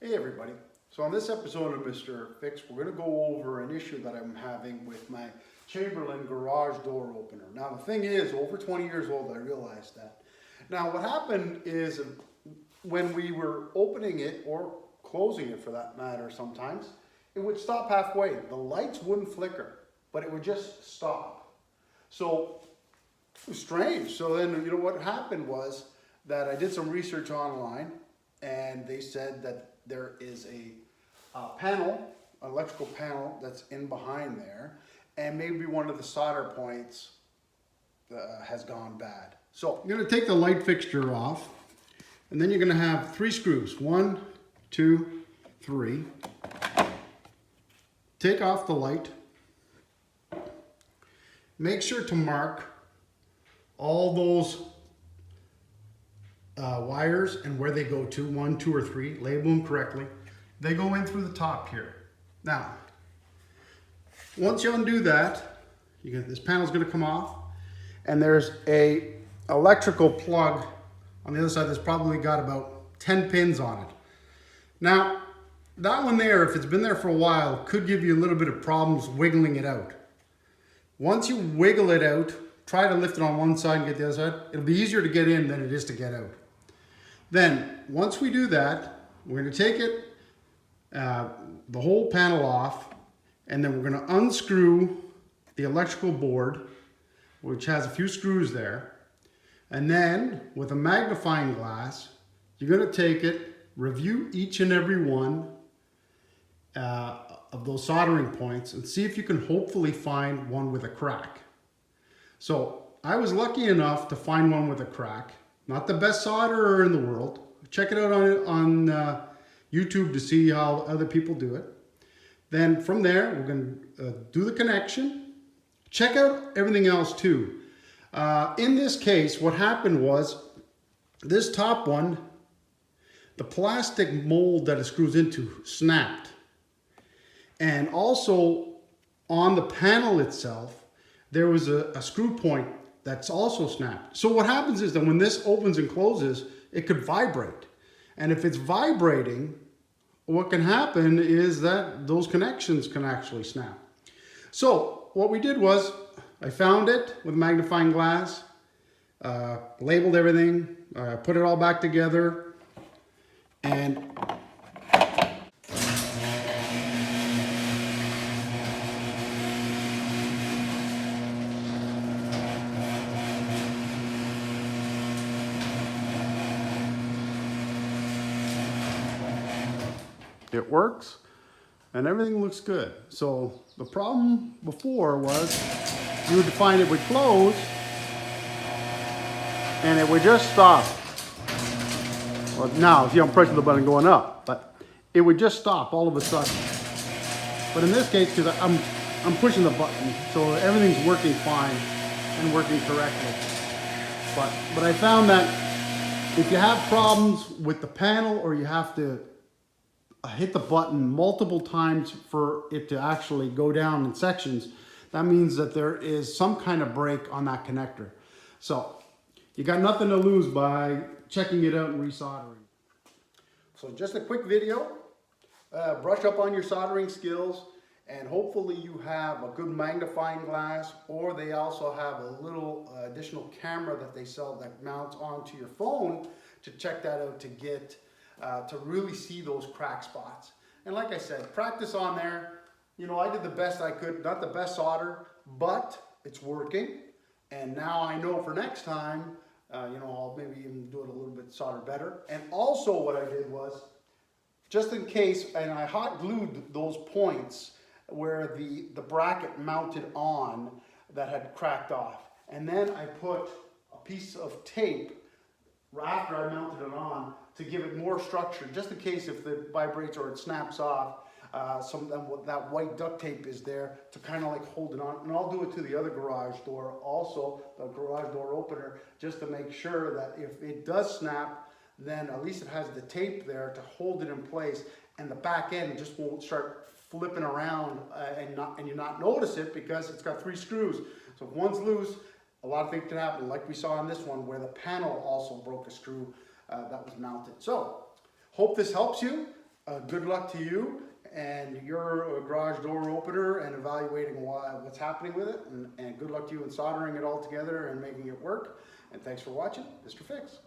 Hey everybody. So on this episode of Mr. Fix, we're going to go over an issue that I'm having with my Chamberlain garage door opener. Now the thing is, over 20 years old, I realized that. Now what happened is when we were opening it, or closing it for that matter sometimes, it would stop halfway. The lights wouldn't flicker, but it would just stop. So it was strange. So then, what happened was that I did some research online, and they said that there is a electrical panel that's in behind there, and maybe one of the solder points has gone bad. So I'm going to take the light fixture off, and then you're going to have 3 screws. 1, 2, 3. Take off the light. Make sure to mark all those wires and where they go to, 1, 2, or 3, label them correctly. They go in through the top here. Now, once you undo that, this panel's going to come off, and there's a electrical plug on the other side that's probably got about 10 pins on it. Now, that one there, if it's been there for a while, could give you a little bit of problems wiggling it out. Once you wiggle it out, try to lift it on one side and get the other side. It'll be easier to get in than it is to get out. Then, once we do that, we're going to take it, the whole panel off, and then we're going to unscrew the electrical board, which has a few screws there. And then, with a magnifying glass, you're going to take it, review each and every one of those soldering points, and see if you can hopefully find one with a crack. So, I was lucky enough to find one with a crack. Not the best solderer in the world. Check it out on YouTube to see how other people do it. Then from there, we're going to do the connection. Check out everything else too. In this case, what happened was, this top one, the plastic mold that it screws into snapped. And also on the panel itself, there was a screw point that's also snapped. So what happens is that when this opens and closes, it could vibrate. And if it's vibrating, what can happen is that those connections can actually snap. So what we did was, I found it with a magnifying glass, labeled everything, put it all back together, and it works, and everything looks good. So the problem before was you would find it would close, and it would just stop. Well, now, see, I'm pressing the button going up, but it would just stop all of a sudden. But in this case, because I'm pushing the button, so everything's working fine and working correctly. But I found that if you have problems with the panel, or you have to hit the button multiple times for it to actually go down in sections, that means that there is some kind of break on that connector. So you got nothing to lose by checking it out and resoldering. So just a quick video, brush up on your soldering skills, and hopefully you have a good magnifying glass, or they also have a little additional camera that they sell that mounts onto your phone to check that out, to get to really see those crack spots. And like I said, practice on there. I did the best I could, not the best solder, but it's working. And now I know for next time, I'll maybe even do it a little bit solder better. And also what I did was, just in case, and I hot glued those points where the bracket mounted on that had cracked off. And then I put a piece of tape after I mounted it on to give it more structure, just in case if it vibrates or it snaps off, that white duct tape is there to kind of like hold it on. And I'll do it to the other garage door also, the garage door opener, just to make sure that if it does snap, then at least it has the tape there to hold it in place, and the back end just won't start flipping around and you not notice it, because it's got 3 screws. So if one's loose, a lot of things can happen, like we saw on this one where the panel also broke a screw that was mounted. So, hope this helps you. Good luck to you and your garage door opener and evaluating what's happening with it. And good luck to you in soldering it all together and making it work. And thanks for watching, Mr. Fix.